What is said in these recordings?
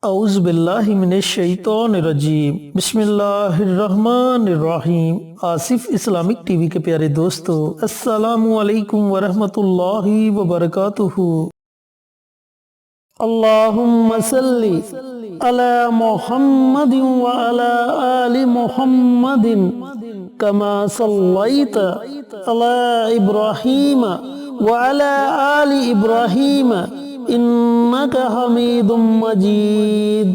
اعوذ باللہ من الشیطان الرجیم بسم اللہ الرحمن الرحیم۔ آصف اسلامک ٹی وی کے پیارے دوستو، السلام علیکم ورحمۃ اللہ وبرکاتہ۔ اللہم صلی علی محمد وعلی آل محمد کما صلیت علی ابراہیم وعلی آل ابراہیم انک حمید مجید۔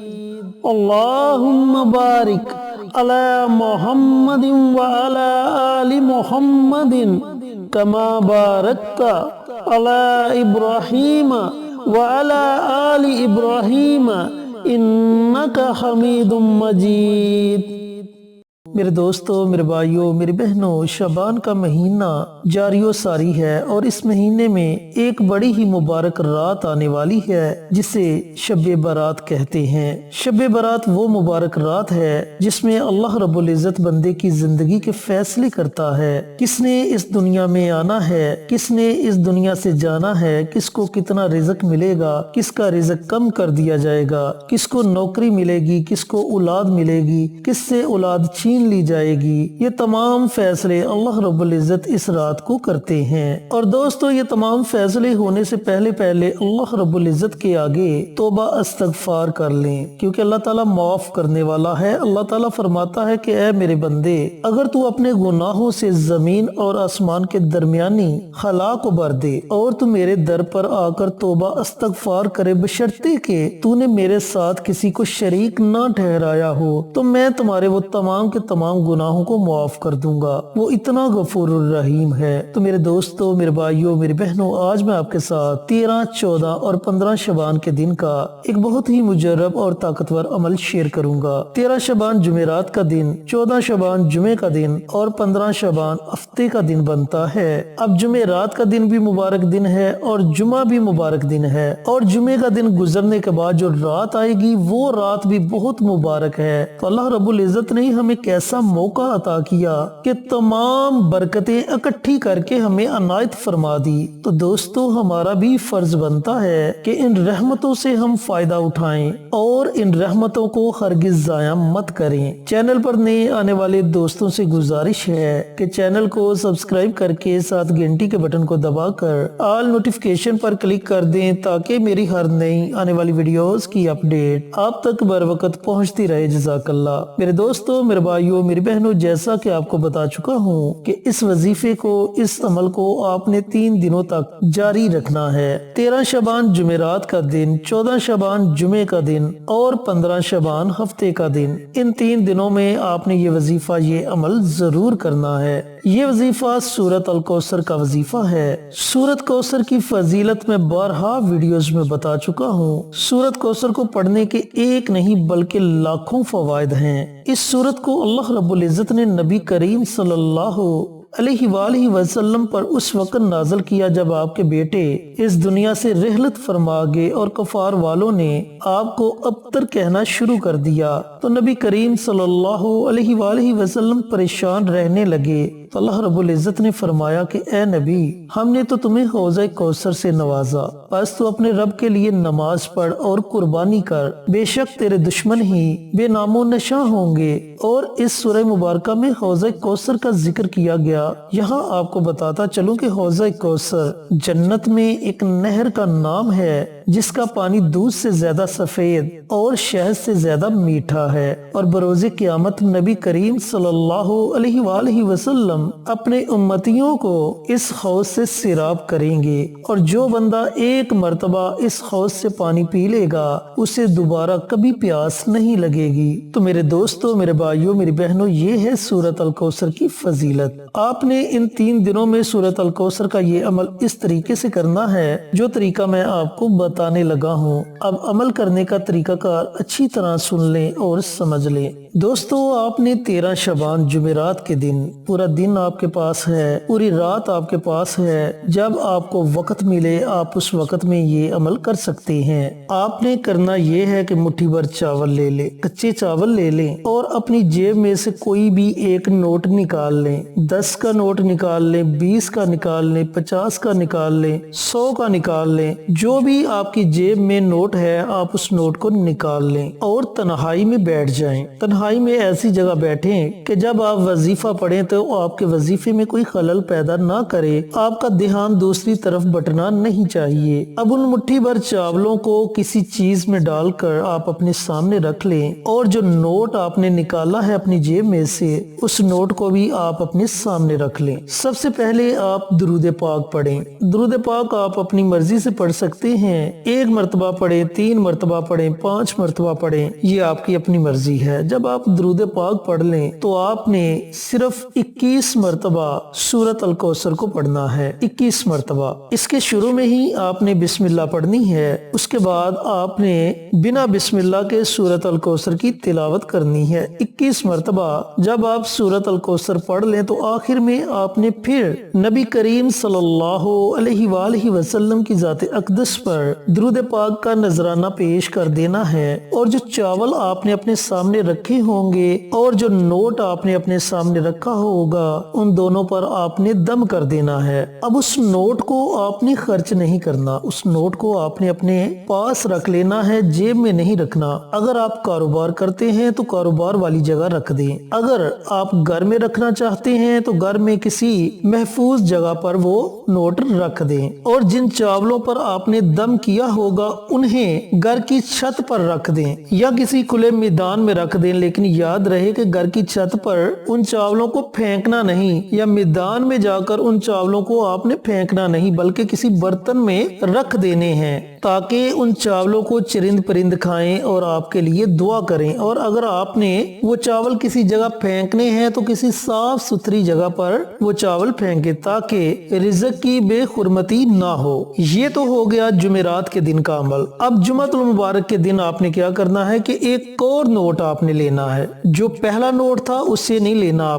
اللہم بارک علی محمد وعلی آل محمد کما بارکت علی ابراہیم وعلی آل ابراہیم انک حمید مجید۔ میرے دوستو، میرے بھائیوں، میری بہنوں، شعبان کا مہینہ جاری و ساری ہے اور اس مہینے میں ایک بڑی ہی مبارک رات آنے والی ہے جسے شب برات کہتے ہیں۔ شب برات وہ مبارک رات ہے جس میں اللہ رب العزت بندے کی زندگی کے فیصلے کرتا ہے۔ کس نے اس دنیا میں آنا ہے، کس نے اس دنیا سے جانا ہے، کس کو کتنا رزق ملے گا، کس کا رزق کم کر دیا جائے گا، کس کو نوکری ملے گی، کس کو اولاد ملے گی، کس سے اولاد چھین لی جائے گی، یہ تمام فیصلے اللہ رب العزت اس رات کو کرتے ہیں۔ اور دوستو، یہ تمام فیصلے ہونے سے پہلے اللہ رب العزت کے آگے توبہ استغفار کر لیں، کیونکہ اللہ تعالیٰ معاف کرنے والا ہے۔ اللہ تعالیٰ فرماتا ہے کہ اے میرے بندے، اگر تو اپنے گناہوں سے زمین اور آسمان کے درمیانی خلا کو بھر دے اور تو میرے در پر آ کر توبہ استغفار کرے، بشرطے کہ تو نے میرے ساتھ کسی کو شریک نہ ٹھہرایا ہو، تو میں تمہارے وہ تمام کے تمام گناہوں کو معاف کر دوں گا۔ وہ اتنا غفور الرحیم ہے۔ تو میرے دوستو، میرے بھائیوں، میری بہنوں، آج میں آپ کے ساتھ 13، 14 اور 15 شعبان کے دن کا ایک بہت ہی مجرب اور طاقتور عمل شیئر کروں گا۔ 13 شعبان جمعرات کا دن، 14 شعبان جمعے کا دن اور 15 شعبان ہفتے کا دن بنتا ہے۔ اب جمعرات کا دن بھی مبارک دن ہے اور جمعہ بھی مبارک دن ہے، اور جمعے کا دن گزرنے کے بعد جو رات آئے گی وہ رات بھی بہت مبارک ہے۔ تو اللہ رب العزت نے ہمیں کیسا موقع عطا کیا کہ تمام برکتیں اکٹھی کر کے ہمیں عنایت فرما دی۔ تو دوستو، ہمارا بھی فرض بنتا ہے کہ ان رحمتوں سے ہم فائدہ اٹھائیں اور ان رحمتوں کو ہرگز ضائع مت کریں۔ چینل پر نئے آنے والے دوستوں سے گزارش ہے کہ چینل کو سبسکرائب کر کے ساتھ گھنٹی کے بٹن کو دبا کر آل نوٹیفیکیشن پر کلک کر دیں تاکہ میری ہر نئی آنے والی ویڈیوز کی اپڈیٹ آپ تک بر وقت پہنچتی رہے۔ جزاک اللہ۔ میرے دوستو، میرے بھائیوں، میری بہنوں، جیسا کہ آپ کو بتا چکا ہوں کہ اس وظیفے کو، اس عمل کو آپ نے 3 دنوں تک جاری رکھنا ہے۔ 13 شعبان جمعرات کا دن، 14 شعبان جمعے کا دن اور 15 شعبان ہفتے کا دن، ان 3 دنوں میں آپ نے یہ وظیفہ، یہ عمل ضرور کرنا ہے۔ یہ وظیفہ سورۃ الکوثر کا وظیفہ ہے۔ سورۃ کوثر کی فضیلت میں بارہا ویڈیوز میں بتا چکا ہوں۔ سورۃ کوثر کو پڑھنے کے ایک نہیں بلکہ لاکھوں فوائد ہیں۔ اس سورت کو اللہ رب العزت نے نبی کریم صلی اللہ علیہ وآلہ وسلم پر اس وقت نازل کیا جب آپ کے بیٹے اس دنیا سے رحلت فرما گئے اور کفار والوں نے آپ کو ابتر کہنا شروع کر دیا، تو نبی کریم صلی اللہ علیہ وآلہ وسلم پریشان رہنے لگے۔ تو اللہ رب العزت نے فرمایا کہ اے نبی، ہم نے تو تمہیں حوضہ کوثر سے نوازا، بس تو اپنے رب کے لیے نماز پڑھ اور قربانی کر، بے شک تیرے دشمن ہی بے نام و نشاں ہوں گے۔ اور اس سورہ مبارکہ میں حوضہ کوثر کا ذکر کیا گیا۔ یہاں آپ کو بتاتا چلوں کہ حوضہ کوثر جنت میں ایک نہر کا نام ہے جس کا پانی دودھ سے زیادہ سفید اور شہد سے زیادہ میٹھا ہے، اور بروز قیامت نبی کریم صلی اللہ علیہ وآلہ وسلم اپنے امتیوں کو اس حوض سے سیراب کریں گے، اور جو بندہ ایک مرتبہ اس حوض سے پانی پی لے گا اسے دوبارہ کبھی پیاس نہیں لگے گی۔ تو میرے دوستو، میرے بھائیوں، میری بہنوں، یہ ہے سورۃ الکوثر کی فضیلت۔ آپ نے ان 3 دنوں میں سورۃ الکوثر کا یہ عمل اس طریقے سے کرنا ہے جو طریقہ میں آپ کو بتانے لگا ہوں۔ اب عمل کرنے کا طریقہ کار اچھی طرح سن لیں اور سمجھ لیں۔ دوستو آپ نے 13 شعبان جمعرات کے دن پورا دن آپ کے پاس ہے، پوری رات آپ کے پاس ہے، جب آپ کو وقت ملے آپ اس وقت میں یہ عمل کر سکتے ہیں۔ آپ نے کرنا یہ ہے کہ مٹھی بھر چاول لے لیں، کچے چاول لے لیں اور اپنی جیب میں سے کوئی بھی ایک نوٹ نکال لیں، 10 کا نوٹ نکال لیں، 20 کا نکال لیں، 50 کا نکال لیں، 100 کا نکال لیں، جو بھی آپ کی جیب میں نوٹ ہے آپ اس نوٹ کو نکال لیں اور تنہائی میں بیٹھ جائیں۔ تنہائی میں ایسی جگہ بیٹھیں کہ جب آپ وظیفہ پڑھیں تو آپ کے وظیفے میں کوئی خلل پیدا نہ کرے، آپ کا دھیان دوسری طرف بٹنا نہیں چاہیے۔ اب ان مٹھی بھر چاولوں کو کسی چیز میں ڈال کر آپ اپنے سامنے رکھ لیں اور جو نوٹ آپ نے نکالا ہے اپنی جیب میں سے اس نوٹ کو بھی آپ اپنے سامنے رکھ لیں۔ سب سے پہلے آپ درود پاک پڑھیں۔ درود پاک آپ اپنی مرضی سے پڑھ سکتے ہیں، 1 مرتبہ پڑھیں، 3 مرتبہ پڑھیں، 5 مرتبہ پڑھیں، یہ آپ کی اپنی مرضی ہے۔ جب آپ درود پاک پڑھ لیں تو آپ نے صرف 21 مرتبہ سورۃ الکوثر کو پڑھنا ہے، 21 مرتبہ۔ اس کے شروع میں ہی آپ نے بسم اللہ پڑھنی ہے، اس کے بعد آپ نے بنا بسم اللہ کے سورۃ الکوثر کی تلاوت کرنی ہے 21 مرتبہ۔ جب آپ سورۃ الکوثر پڑھ لیں تو آخر میں آپ نے پھر نبی کریم صلی اللہ علیہ وآلہ وسلم کی ذات اقدس پر درود پاک کا نذرانہ پیش کر دینا ہے، اور جو چاول آپ نے اپنے سامنے رکھے ہوں گے اور جو نوٹ آپ نے اپنے سامنے رکھا ہوگا ان دونوں پر آپ نے دم کر دینا ہے۔ اب اس نوٹ کو آپ نے خرچ نہیں کرنا، اس نوٹ کو آپ نے اپنے پاس رکھ لینا ہے، جیب میں نہیں رکھنا۔ اگر آپ کاروبار کرتے ہیں تو کاروبار والی جگہ رکھ دیں، اگر آپ گھر میں رکھنا چاہتے ہیں تو گھر میں کسی محفوظ جگہ پر وہ نوٹ رکھ دیں، اور جن چاولوں پر آپ نے دم کیا ہوگا انہیں گھر کی چھت پر رکھ دیں یا کسی کھلے میدان میں رکھ دیں، لیکن یاد رہے کہ گھر کی چھت پر ان چاولوں کو پھینکنا نہیں یا میدان میں جا کر ان چاولوں کو آپ نے پھینکنا نہیں، بلکہ کسی برتن میں رکھ دینے ہیں تاکہ ان چاولوں کو چرند پرند کھائیں اور آپ کے لیے دعا کریں۔ اور اگر آپ نے وہ چاول کسی جگہ پھینکنے ہیں تو کسی صاف ستھری جگہ پر وہ چاول پھینکے تاکہ رزق کی بے حرمتی نہ ہو۔ یہ تو ہو گیا جمعرات کے دن کا عمل۔ اب جمعۃ المبارک کے دن آپ نے کیا کرنا ہے کہ ایک اور نوٹ آپ نے لینا ہے، جو پہلا نوٹ تھا اس سے نہیں لینا،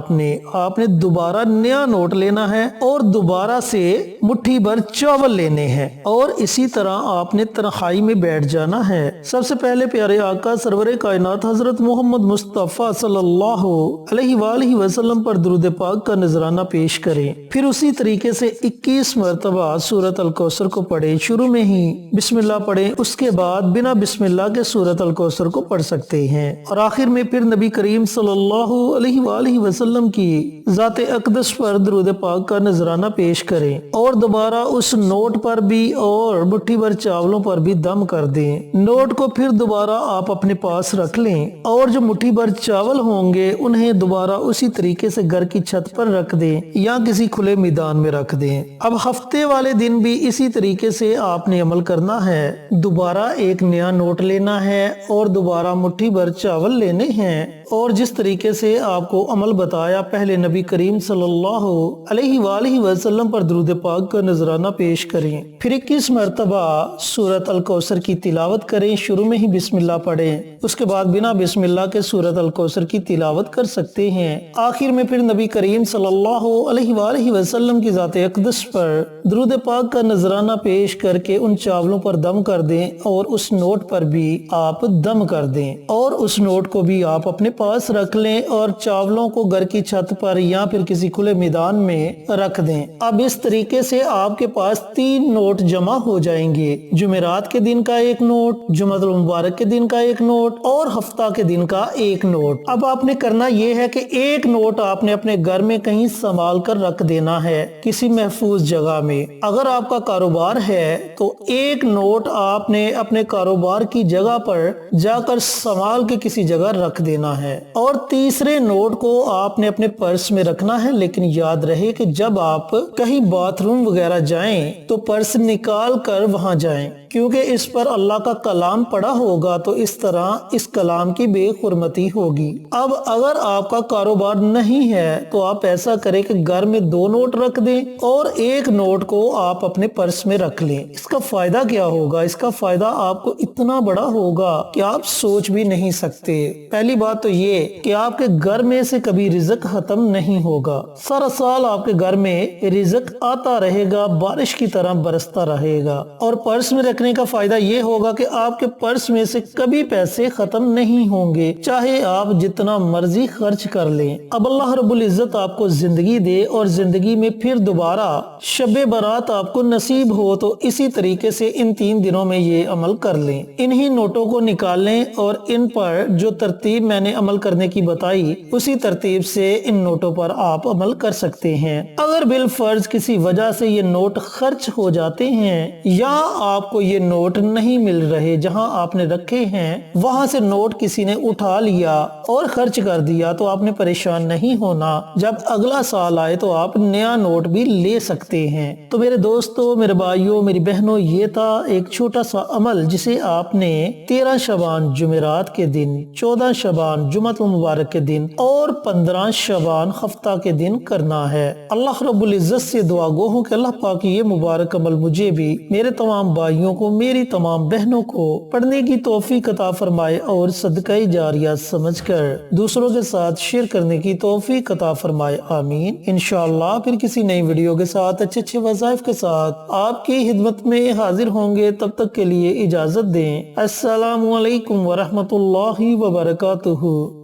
آپ نے دوبارہ نیا نوٹ لینا ہے اور دوبارہ سے مٹھی بھر چاول لینے ہیں، اور اسی طرح آپ نے تنہائی میں بیٹھ جانا ہے۔ سب سے پہلے پیارے آقا سرور کائنات حضرت محمد مصطفیٰ صلی اللہ علیہ وآلہ وسلم پر درود پاک کا نذرانہ پیش کریں، پھر اسی طریقے سے 21 مرتبہ سورۃ الکوثر کو پڑھیں، شروع میں ہی بسم اللہ پڑھیں، اس کے بعد بنا بسم اللہ کے سورۃ الکوثر کو پڑھ سکتے ہیں، اور آخر میں پھر نبی کریم صلی اللہ علیہ وآلہ وسلم کی ذات اقدس پر درود پاک کا نذرانہ پیش کریں، اور دوبارہ اس نوٹ پر بھی اور مٹھی بھر چاولوں پر بھی دم کر دیں۔ نوٹ کو پھر دوبارہ آپ اپنے پاس رکھ لیں اور جو مٹھی بھر چاول ہوں گے انہیں دوبارہ اسی طریقے سے گھر کی چھت پر رکھ دیں یا کسی کھلے میدان میں رکھ دیں۔ اب ہفتے والے دن بھی اسی طریقے سے آپ نے عمل کرنا ہے، دوبارہ ایک نیا نوٹ لینا ہے اور دوبارہ مٹھی بھر چاول لینے ہیں، اور جس طریقے سے آپ کو عمل بتایا پہلے نبی کریم صلی اللہ علیہ وآلہ وسلم پر درود پاک کا نذرانہ پیش کریں، پھر 21 مرتبہ سورۃ الکوثر کی تلاوت کریں، شروع میں ہی بسم اللہ پڑھیں، اس کے بعد بنا بسم اللہ کے سورۃ الکوثر کی تلاوت کر سکتے ہیں، آخر میں پھر نبی کریم صلی اللہ علیہ وآلہ وسلم کی ذات اقدس پر درود پاک کا نذرانہ پیش کر کے ان چاولوں پر دم کر دیں اور اس نوٹ پر بھی آپ دم کر دیں، اور اس نوٹ کو بھی آپ اپنے پاس رکھ لیں اور چاولوں کو گھر کی چھت پر یا پھر کسی کھلے میدان میں رکھ دیں۔ اب اس طریقے سے آپ کے پاس 3 نوٹ جمع ہو جائیں گے، جمعرات کے دن کا ایک نوٹ، جمعۃ المبارک کے دن کا ایک نوٹ اور ہفتہ کے دن کا ایک نوٹ۔ اب آپ نے کرنا یہ ہے کہ ایک نوٹ آپ نے اپنے گھر میں کہیں سنبھال کر رکھ دینا ہے کسی محفوظ جگہ میں۔ اگر آپ کا کاروبار ہے تو ایک نوٹ آپ نے اپنے کاروبار کی جگہ پر جا کر سنبھال کے کسی جگہ رکھ دینا ہے، اور تیسرے نوٹ کو آپ نے اپنے پرس میں رکھنا ہے، لیکن یاد رہے کہ جب آپ کہیں باتھ روم وغیرہ جائیں تو پرس نکال کر وہاں جائیں، کیونکہ اس پر اللہ کا کلام پڑا ہوگا تو اس طرح اس کلام کی بے حرمتی ہوگی۔ اب اگر آپ کا کاروبار نہیں ہے تو آپ ایسا کریں کہ گھر میں 2 نوٹ رکھ دیں اور ایک نوٹ کو آپ اپنے پرس میں رکھ لیں۔ اس کا فائدہ کیا ہوگا؟ اس کا فائدہ آپ کو اتنا بڑا ہوگا کہ آپ سوچ بھی نہیں سکتے۔ پہلی بات تو یہ کہ آپ کے گھر میں سے کبھی رزق ختم نہیں ہوگا، سارا سال آپ کے گھر میں رزق آتا رہے گا، بارش کی طرح برستا رہے گا۔ اور پرس میں رکھنے کا فائدہ یہ ہوگا کہ آپ کے پرس میں سے کبھی پیسے ختم نہیں ہوں گے، چاہے آپ جتنا مرضی خرچ کر لیں۔ اب اللہ رب العزت آپ کو زندگی دے اور زندگی میں پھر دوبارہ شب برات آپ کو نصیب ہو تو اسی طریقے سے ان 3 دنوں میں یہ عمل کر لیں۔ انہی نوٹوں کو نکال لیں اور ان پر جو ترتیب میں نے عمل کرنے کی بتائی اسی ترتیب سے ان نوٹوں پر آپ عمل کر سکتے ہیں۔ اگر بالفرض کسی وجہ سے یہ نوٹ خرچ ہو جاتے ہیں یا آپ کو یہ نوٹ نہیں مل رہے جہاں آپ نے رکھے ہیں، وہاں سے نوٹ کسی نے اٹھا لیا اور خرچ کر دیا تو آپ نے پریشان نہیں ہونا، جب اگلا سال آئے تو آپ نیا نوٹ بھی لے سکتے ہیں۔ تو میرے دوستو، میرے بھائیوں، میری بہنوں، یہ تھا ایک چھوٹا سا عمل جسے آپ نے 13 شعبان جمعرات کے دن، 14 شعبان جمعۃ المبارک کے دن اور 15 شعبان ہفتہ کے دن کرنا ہے۔ اللہ رب العزت سے دعا گو ہوں کہ اللہ پاک یہ مبارک عمل مجھے بھی، میرے تمام بھائیوں کو، میری تمام بہنوں کو پڑھنے کی توفیق عطا فرمائے اور صدقہ جاریہ سمجھ کر دوسروں کے ساتھ شیئر کرنے کی توفیق عطا فرمائے، آمین۔ انشاءاللہ پھر کسی نئی ویڈیو کے ساتھ اچھے وظائف کے ساتھ آپ کی خدمت میں حاضر ہوں گے، تب تک کے لیے اجازت دیں۔ السلام علیکم ورحمۃ اللہ وبرکاتہ۔